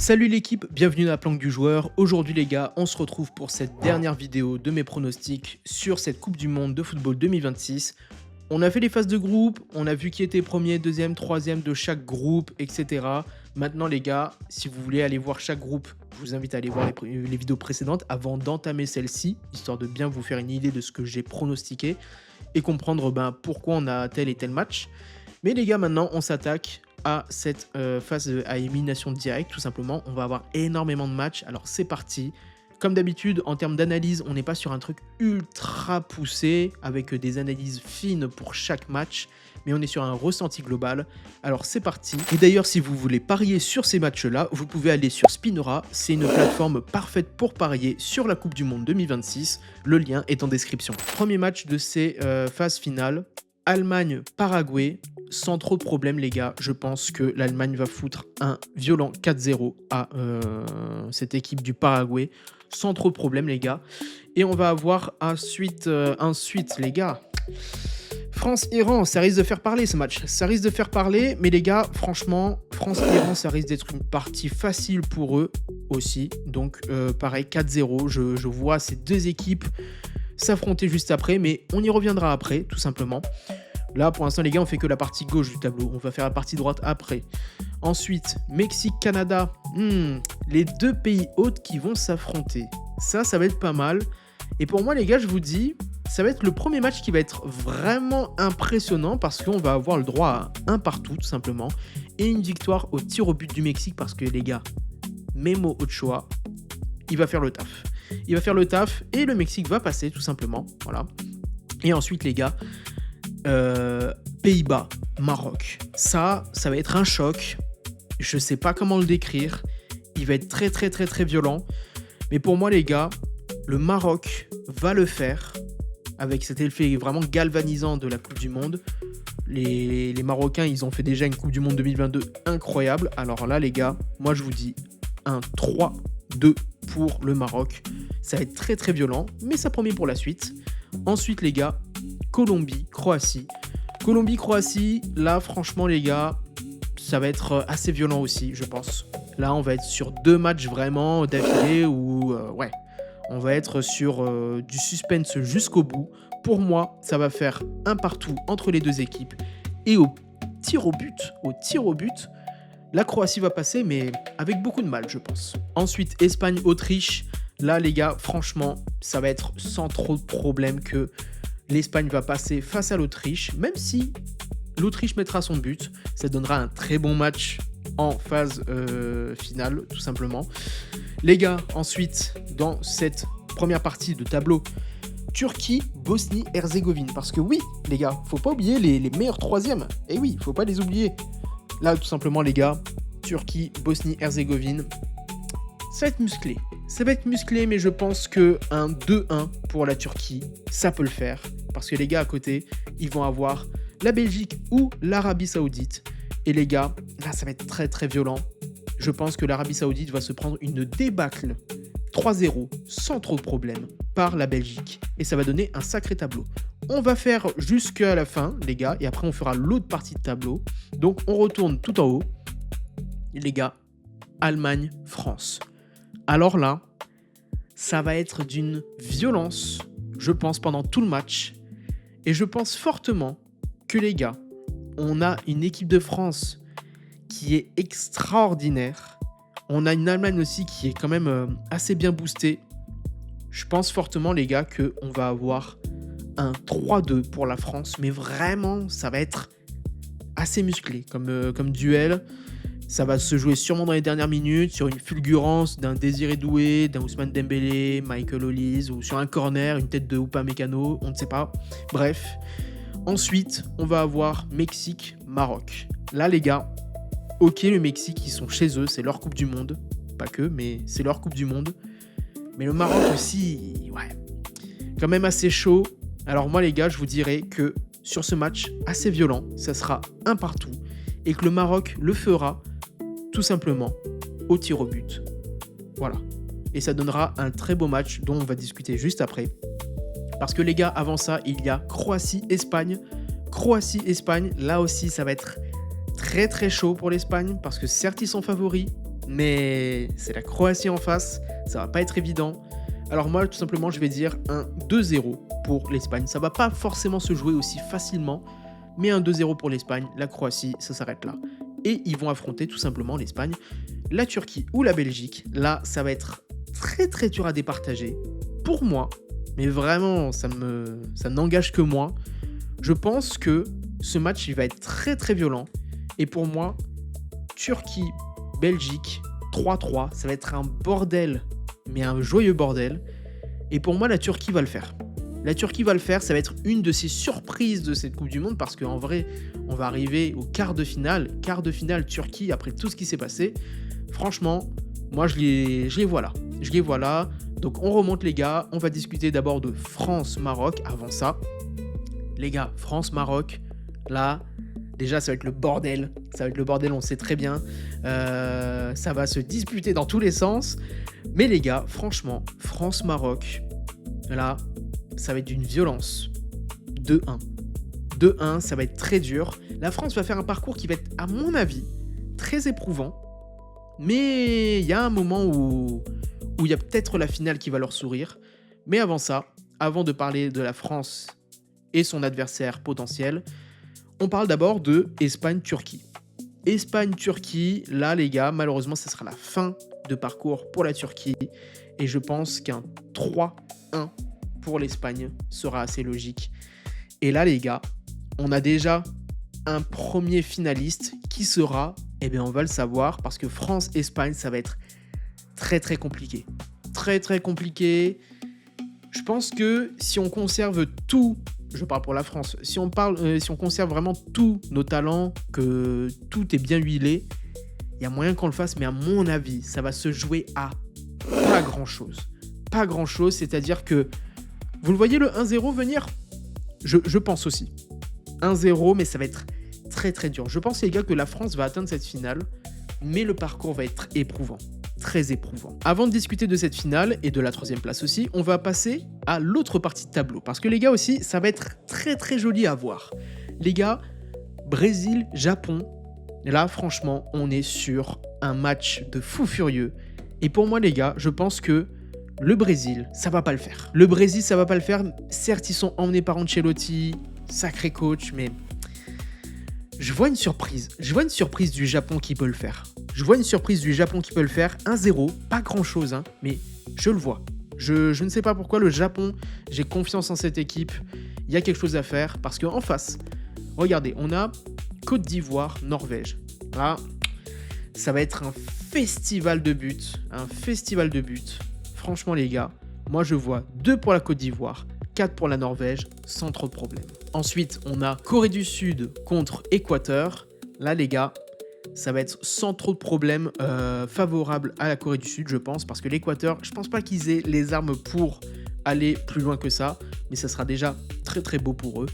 Salut l'équipe, bienvenue dans la planque du joueur. Aujourd'hui les gars, on se retrouve pour cette dernière vidéo de mes pronostics sur cette Coupe du Monde de football 2026. On a fait les phases de groupe, on a vu qui était premier, deuxième, troisième de chaque groupe, etc. Maintenant les gars, si vous voulez aller voir chaque groupe, je vous invite à aller voir les vidéos précédentes avant d'entamer celle-ci, histoire de bien vous faire une idée de ce que j'ai pronostiqué et comprendre pourquoi on a tel et tel match. Mais les gars, maintenant on s'attaque à cette phase à élimination directe, tout simplement. On va avoir énormément de matchs, alors c'est parti. Comme d'habitude, en termes d'analyse, on n'est pas sur un truc ultra poussé, avec des analyses fines pour chaque match, mais on est sur un ressenti global. Alors c'est parti. Et d'ailleurs, si vous voulez parier sur ces matchs-là, vous pouvez aller sur Spinora, c'est une plateforme parfaite pour parier sur la Coupe du Monde 2026. Le lien est en description. Premier match de ces phases finales, Allemagne-Paraguay. Sans trop de problèmes les gars, je pense que l'Allemagne va foutre un violent 4-0 à cette équipe du Paraguay. Sans trop de problèmes les gars. Et on va avoir ensuite les gars. France-Iran, ça risque de faire parler ce match. Ça risque de faire parler, mais les gars, franchement, France-Iran, ça risque d'être une partie facile pour eux aussi. Donc pareil, 4-0, je vois ces deux équipes s'affronter juste après, mais on y reviendra après, tout simplement. Là, pour l'instant, les gars, on fait que la partie gauche du tableau. On va faire la partie droite après. Ensuite, Mexique-Canada. Les deux pays hôtes qui vont s'affronter. Ça va être pas mal. Et pour moi, les gars, je vous dis, ça va être le premier match qui va être vraiment impressionnant parce qu'on va avoir le droit à un partout, tout simplement. Et une victoire au tir au but du Mexique parce que, les gars, Memo Ochoa, il va faire le taf. Il va faire le taf et le Mexique va passer, tout simplement. Voilà. Et ensuite, les gars... Pays-Bas, Maroc. Ça va être un choc. Je sais pas comment le décrire. Il va être très très très très violent. Mais pour moi les gars, le Maroc va le faire avec cet effet vraiment galvanisant de la Coupe du Monde. Les Marocains, ils ont fait déjà une Coupe du Monde 2022 incroyable. Alors là les gars, moi je vous dis un 3-2 pour le Maroc. Ça va être très très violent, mais ça promet pour la suite. Ensuite les gars, Colombie-Croatie. Colombie-Croatie, là franchement les gars, ça va être assez violent aussi, je pense. Là on va être sur deux matchs vraiment d'affilée où on va être sur du suspense jusqu'au bout. Pour moi, ça va faire un partout entre les deux équipes. Et au tir au but, la Croatie va passer, mais avec beaucoup de mal, je pense. Ensuite, Espagne-Autriche. Là les gars, franchement, ça va être sans trop de problème que l'Espagne va passer face à l'Autriche, même si l'Autriche mettra son but. Ça donnera un très bon match en phase finale, tout simplement. Les gars, ensuite, dans cette première partie de tableau, Turquie, Bosnie-Herzégovine. Parce que oui, les gars, faut pas oublier les meilleurs troisièmes. Et oui, faut pas les oublier. Là, tout simplement, les gars, Turquie, Bosnie-Herzégovine, ça va être musclé. Ça va être musclé, mais je pense qu'un 2-1 pour la Turquie, ça peut le faire. Parce que les gars à côté, ils vont avoir la Belgique ou l'Arabie Saoudite. Et les gars, là, ça va être très très violent. Je pense que l'Arabie Saoudite va se prendre une débâcle 3-0 sans trop de problèmes par la Belgique. Et ça va donner un sacré tableau. On va faire jusqu'à la fin, les gars, et après on fera l'autre partie de tableau. Donc on retourne tout en haut. Les gars, Allemagne, France. Alors là, ça va être d'une violence, je pense, pendant tout le match. Et je pense fortement que les gars, on a une équipe de France qui est extraordinaire. On a une Allemagne aussi qui est quand même assez bien boostée. Je pense fortement, les gars, qu'on va avoir un 3-2 pour la France. Mais vraiment, ça va être assez musclé comme duel. Ça va se jouer sûrement dans les dernières minutes, sur une fulgurance d'un Désiré Doué, d'un Ousmane Dembélé, Michael Olise, ou sur un corner, une tête de Upamecano, on ne sait pas. Bref. Ensuite, on va avoir Mexique-Maroc. Là, les gars, ok, le Mexique, ils sont chez eux, c'est leur Coupe du Monde. Pas que, mais c'est leur Coupe du Monde. Mais le Maroc aussi, quand même assez chaud. Alors moi, les gars, je vous dirais que sur ce match assez violent, ça sera un partout. Et que le Maroc le fera tout simplement au tir au but. Voilà. Et ça donnera un très beau match dont on va discuter juste après. Parce que les gars, avant ça, il y a Croatie-Espagne. Croatie-Espagne, là aussi, ça va être très très chaud pour l'Espagne. Parce que certes, ils sont favoris. mais c'est la Croatie en face, ça va pas être évident. Alors moi, tout simplement, je vais dire un 2-0 pour l'Espagne. Ça va pas forcément se jouer aussi facilement, mais un 2-0 pour l'Espagne, la Croatie, ça s'arrête là. Et ils vont affronter tout simplement l'Espagne, la Turquie ou la Belgique. Là, ça va être très très dur à départager. Pour moi, mais vraiment, ça n'engage que moi. Je pense que ce match, il va être très très violent. Et pour moi, Turquie, Belgique, 3-3, ça va être un bordel, mais un joyeux bordel. Et pour moi, la Turquie va le faire. La Turquie va le faire, ça va être une de ces surprises de cette Coupe du Monde parce qu'en vrai, on va arriver au quart de finale Turquie après tout ce qui s'est passé. Franchement, moi je les vois là. Je les vois là. Donc on remonte les gars, on va discuter d'abord de France-Maroc avant ça. Les gars, France-Maroc, là, déjà ça va être le bordel. Ça va être le bordel, on sait très bien. Ça va se disputer dans tous les sens. Mais les gars, franchement, France-Maroc, là, ça va être d'une violence. 2-1. 2-1, ça va être très dur. La France va faire un parcours qui va être, à mon avis, très éprouvant. Mais il y a un moment où il y a peut-être la finale qui va leur sourire. Mais avant ça, avant de parler de la France et son adversaire potentiel, on parle d'abord de Espagne-Turquie. Espagne-Turquie, là les gars, malheureusement, ça sera la fin de parcours pour la Turquie. Et je pense qu'un 3-1 pour l'Espagne sera assez logique. Et là les gars, on a déjà un premier finaliste qui sera, eh bien on va le savoir, parce que France-Espagne, ça va être très très compliqué. Très très compliqué. Je pense que si on conserve tout, je parle pour la France, si on conserve vraiment tous nos talents, que tout est bien huilé, il y a moyen qu'on le fasse, mais à mon avis, ça va se jouer à pas grand-chose. Pas grand-chose, c'est-à-dire que vous le voyez le 1-0 venir ? Je pense aussi. 1-0, mais ça va être très très dur. Je pense les gars que la France va atteindre cette finale, mais le parcours va être éprouvant. Très éprouvant. Avant de discuter de cette finale et de la troisième place aussi, on va passer à l'autre partie de tableau. Parce que les gars aussi, ça va être très très joli à voir. Les gars, Brésil, Japon, là franchement, on est sur un match de fou furieux. Et pour moi les gars, je pense que le Brésil, ça va pas le faire. Le Brésil, ça va pas le faire. Certes, ils sont emmenés par Ancelotti, sacré coach, mais je vois une surprise. Je vois une surprise du Japon qui peut le faire. 1-0, pas grand-chose, hein, mais je le vois. Je ne sais pas pourquoi le Japon, j'ai confiance en cette équipe. Il y a quelque chose à faire parce qu'en face, regardez, on a Côte d'Ivoire, Norvège. Là, ça va être un festival de buts. Franchement les gars, moi je vois 2 pour la Côte d'Ivoire, 4 pour la Norvège, sans trop de problèmes. Ensuite, on a Corée du Sud contre Équateur. Là les gars, ça va être sans trop de problèmes favorable à la Corée du Sud, je pense, parce que l'Équateur, je pense pas qu'ils aient les armes pour aller plus loin que ça, mais ça sera déjà très très beau pour eux.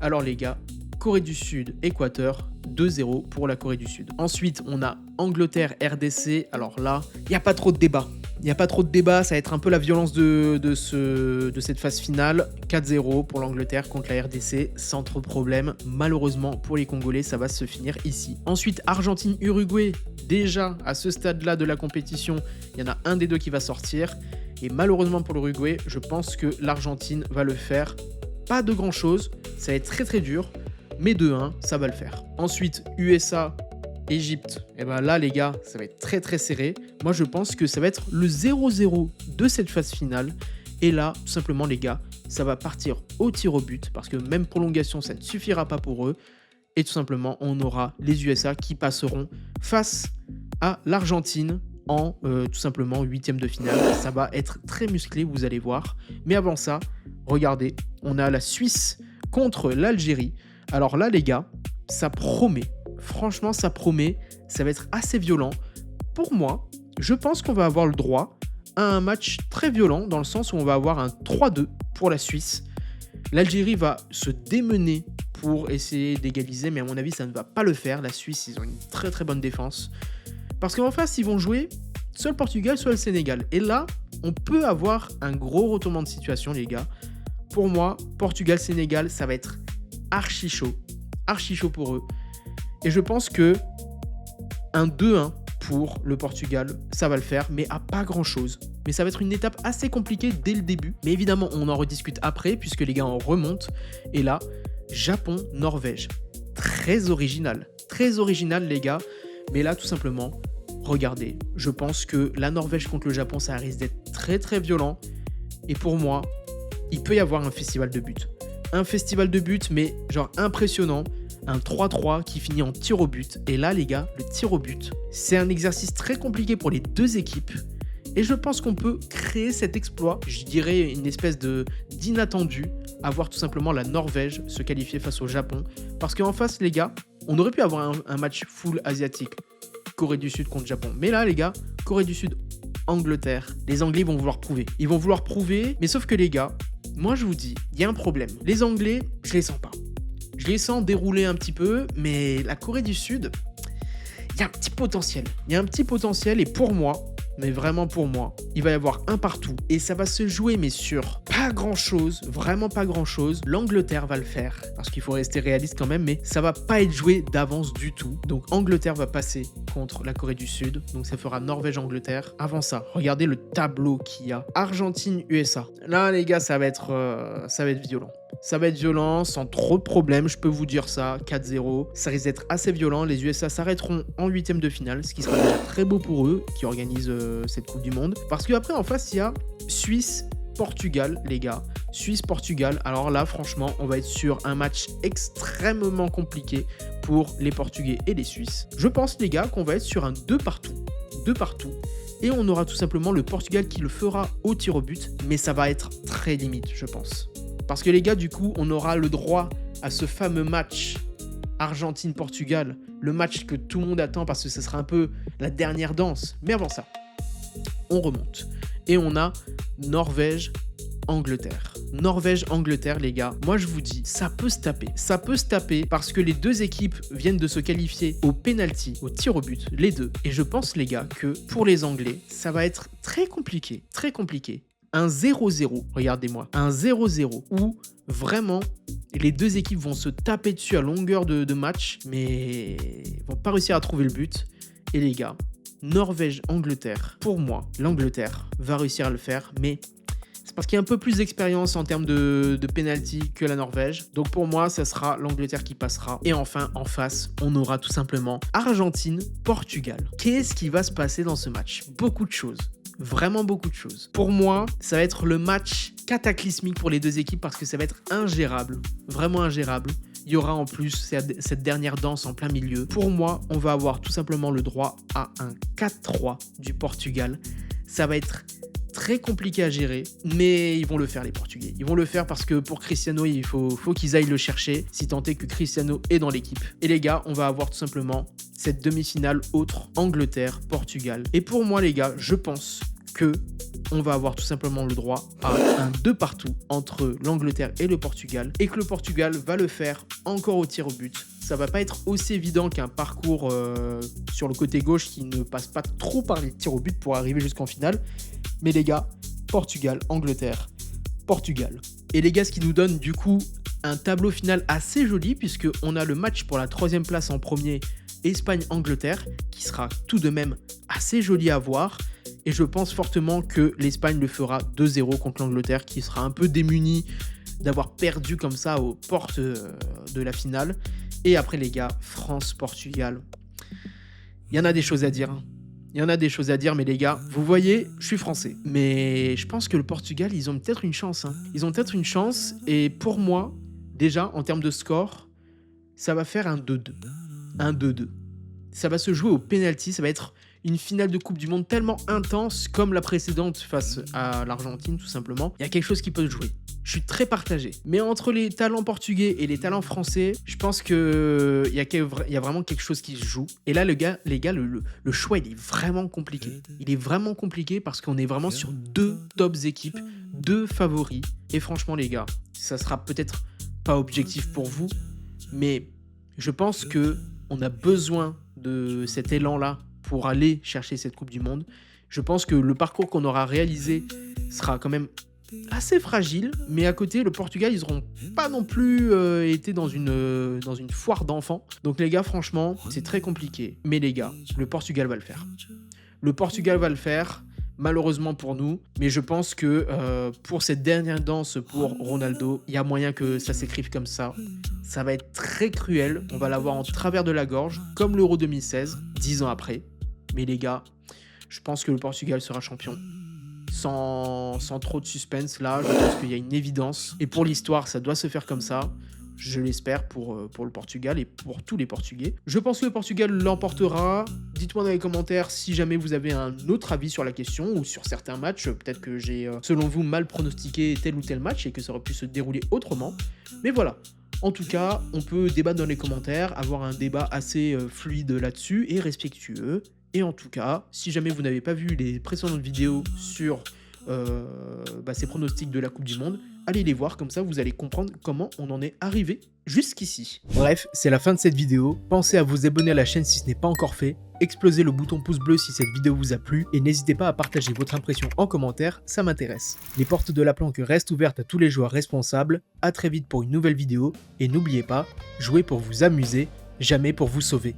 Alors les gars, Corée du Sud, Équateur, 2-0 pour la Corée du Sud. Ensuite, on a Angleterre, RDC. Alors là, il n'y a pas trop de débat. Ça va être un peu la violence de cette phase finale. 4-0 pour l'Angleterre contre la RDC, sans trop de problème. Malheureusement, pour les Congolais, ça va se finir ici. Ensuite, Argentine-Uruguay. Déjà, à ce stade-là de la compétition, il y en a un des deux qui va sortir. Et malheureusement pour l'Uruguay, je pense que l'Argentine va le faire. Pas de grand-chose, ça va être très très dur. Mais 2-1, ça va le faire. Ensuite, USA, Égypte. Et ben là, les gars, ça va être très très serré. Moi, je pense que ça va être le 0-0 de cette phase finale. Et là, tout simplement, les gars, ça va partir au tir au but. Parce que même prolongation, ça ne suffira pas pour eux. Et tout simplement, on aura les USA qui passeront face à l'Argentine en tout simplement 8e de finale. Ça va être très musclé, vous allez voir. Mais avant ça, regardez, on a la Suisse contre l'Algérie. Alors là, les gars, ça promet. Franchement, ça promet. Ça va être assez violent. Pour moi, je pense qu'on va avoir le droit à un match très violent, dans le sens où on va avoir un 3-2 pour la Suisse. L'Algérie va se démener pour essayer d'égaliser, mais à mon avis, ça ne va pas le faire. La Suisse, ils ont une très très bonne défense. Parce qu'en face, ils vont jouer soit le Portugal, soit le Sénégal. Et là, on peut avoir un gros retournement de situation, les gars. Pour moi, Portugal-Sénégal, ça va être archi chaud pour eux. Et je pense que un 2-1 pour le Portugal, ça va le faire, mais à pas grand-chose. Mais ça va être une étape assez compliquée dès le début. Mais évidemment, on en rediscute après, puisque les gars en remontent. Et là, Japon-Norvège. Très original, les gars. Mais là, tout simplement, regardez. Je pense que la Norvège contre le Japon, ça risque d'être très très violent. Et pour moi, il peut y avoir un festival de buts. Un festival de buts, mais genre impressionnant. Un 3-3 qui finit en tir au but. Et là, les gars, le tir au but, c'est un exercice très compliqué pour les deux équipes. Et je pense qu'on peut créer cet exploit, je dirais une espèce d'inattendu, à voir tout simplement la Norvège se qualifier face au Japon. Parce qu'en face, les gars, on aurait pu avoir un match full asiatique. Corée du Sud contre Japon. Mais là, les gars, Corée du Sud, Angleterre, les Anglais vont vouloir prouver. Ils vont vouloir prouver, mais sauf que les gars, moi je vous dis, il y a un problème. Les Anglais, je les sens pas. Je les sens dérouler un petit peu, mais la Corée du Sud, il y a un petit potentiel. Il y a un petit potentiel et pour moi, mais vraiment pour moi, il va y avoir un partout et ça va se jouer mais sur pas grand chose, vraiment pas grand chose. L'Angleterre va le faire parce qu'il faut rester réaliste quand même, mais ça va pas être joué d'avance du tout. Donc Angleterre va passer contre la Corée du Sud, donc ça fera Norvège-Angleterre. Avant ça, regardez le tableau qu'il y a. Argentine-USA. Là les gars, ça va être violent. Ça va être violent, sans trop de problèmes, je peux vous dire ça, 4-0. Ça risque d'être assez violent, les USA s'arrêteront en huitième de finale, ce qui sera déjà très beau pour eux, qui organisent cette Coupe du Monde. Parce qu'après, en face, il y a Suisse-Portugal, les gars. Suisse-Portugal, alors là, franchement, on va être sur un match extrêmement compliqué pour les Portugais et les Suisses. Je pense, les gars, qu'on va être sur un 2 partout. 2 partout. Et on aura tout simplement le Portugal qui le fera au tir au but, mais ça va être très limite, je pense. Parce que les gars, du coup, on aura le droit à ce fameux match Argentine-Portugal, le match que tout le monde attend parce que ce sera un peu la dernière danse. Mais avant ça, on remonte. Et on a Norvège-Angleterre. Norvège-Angleterre, les gars, moi je vous dis, ça peut se taper. Ça peut se taper parce que les deux équipes viennent de se qualifier au penalty, au tir au but, les deux. Et je pense, les gars, que pour les Anglais, ça va être très compliqué, très compliqué. Un 0-0, regardez-moi, un 0-0 où vraiment les deux équipes vont se taper dessus à longueur de match, mais vont pas réussir à trouver le but. Et les gars, Norvège-Angleterre, pour moi, l'Angleterre va réussir à le faire, mais c'est parce qu'il y a un peu plus d'expérience en termes de penalty que la Norvège. Donc pour moi, ça sera l'Angleterre qui passera. Et enfin, en face, on aura tout simplement Argentine-Portugal. Qu'est-ce qui va se passer dans ce match? Beaucoup de choses. Vraiment beaucoup de choses. Pour moi, ça va être le match cataclysmique pour les deux équipes parce que ça va être ingérable. Vraiment ingérable. Il y aura en plus cette dernière danse en plein milieu. Pour moi, on va avoir tout simplement le droit à un 4-3 du Portugal. Ça va être très compliqué à gérer, mais ils vont le faire les Portugais. Ils vont le faire parce que pour Cristiano, il faut qu'ils aillent le chercher, si tant est que Cristiano est dans l'équipe. Et les gars, on va avoir tout simplement cette demi-finale autre, Angleterre-Portugal. Et pour moi les gars, je pense que on va avoir tout simplement le droit à un 2 partout entre l'Angleterre et le Portugal, et que le Portugal va le faire encore au tir au but. Ça va pas être aussi évident qu'un parcours sur le côté gauche qui ne passe pas trop par les tirs au but pour arriver jusqu'en finale. Mais les gars, Portugal, Angleterre, Portugal. Et les gars, ce qui nous donne du coup un tableau final assez joli, puisqu'on a le match pour la 3e place en premier, Espagne-Angleterre, qui sera tout de même assez joli à voir. Et je pense fortement que l'Espagne le fera 2-0 contre l'Angleterre, qui sera un peu démunie d'avoir perdu comme ça aux portes de la finale. Et après les gars, France-Portugal. Il y en a des choses à dire. Il y en a des choses à dire, mais les gars, vous voyez, je suis français. Mais je pense que le Portugal, ils ont peut-être une chance. Ils ont peut-être une chance. Et pour moi, déjà, en termes de score, ça va faire un 2-2. Un 2-2. Ça va se jouer au penalty. Ça va être une finale de Coupe du Monde tellement intense comme la précédente face à l'Argentine, tout simplement. Il y a quelque chose qui peut se jouer. Je suis très partagé. Mais entre les talents portugais et les talents français, je pense qu'il y a vraiment quelque chose qui se joue. Et là, les gars, le choix, il est vraiment compliqué. Il est vraiment compliqué parce qu'on est vraiment sur 2 tops équipes, 2 favoris. Et franchement, les gars, ça sera peut-être pas objectif pour vous, mais je pense qu'on a besoin de cet élan-là pour aller chercher cette Coupe du Monde. Je pense que le parcours qu'on aura réalisé sera quand même assez fragile, mais à côté, le Portugal, ils n'auront pas non plus été dans une foire d'enfants. Donc les gars, franchement, c'est très compliqué. Mais les gars, le Portugal va le faire. Le Portugal va le faire, malheureusement pour nous. Mais je pense que pour cette dernière danse pour Ronaldo, il y a moyen que ça s'écrive comme ça. Ça va être très cruel. On va l'avoir en travers de la gorge, comme l'Euro 2016, 10 ans après. Mais les gars, je pense que le Portugal sera champion. Sans trop de suspense, là, je pense qu'il y a une évidence. Et pour l'histoire, ça doit se faire comme ça. Je l'espère pour le Portugal et pour tous les Portugais. Je pense que le Portugal l'emportera. Dites-moi dans les commentaires si jamais vous avez un autre avis sur la question ou sur certains matchs. Peut-être que j'ai, selon vous, mal pronostiqué tel ou tel match et que ça aurait pu se dérouler autrement. Mais voilà. En tout cas, on peut débattre dans les commentaires, avoir un débat assez fluide là-dessus et respectueux. Et en tout cas, si jamais vous n'avez pas vu les précédentes vidéos sur ces pronostics de la Coupe du Monde, allez les voir, comme ça vous allez comprendre comment on en est arrivé jusqu'ici. Bref, c'est la fin de cette vidéo. Pensez à vous abonner à la chaîne si ce n'est pas encore fait. Explosez le bouton pouce bleu si cette vidéo vous a plu et n'hésitez pas à partager votre impression en commentaire, ça m'intéresse. Les portes de la planque restent ouvertes à tous les joueurs responsables. À très vite pour une nouvelle vidéo et n'oubliez pas, jouez pour vous amuser, jamais pour vous sauver.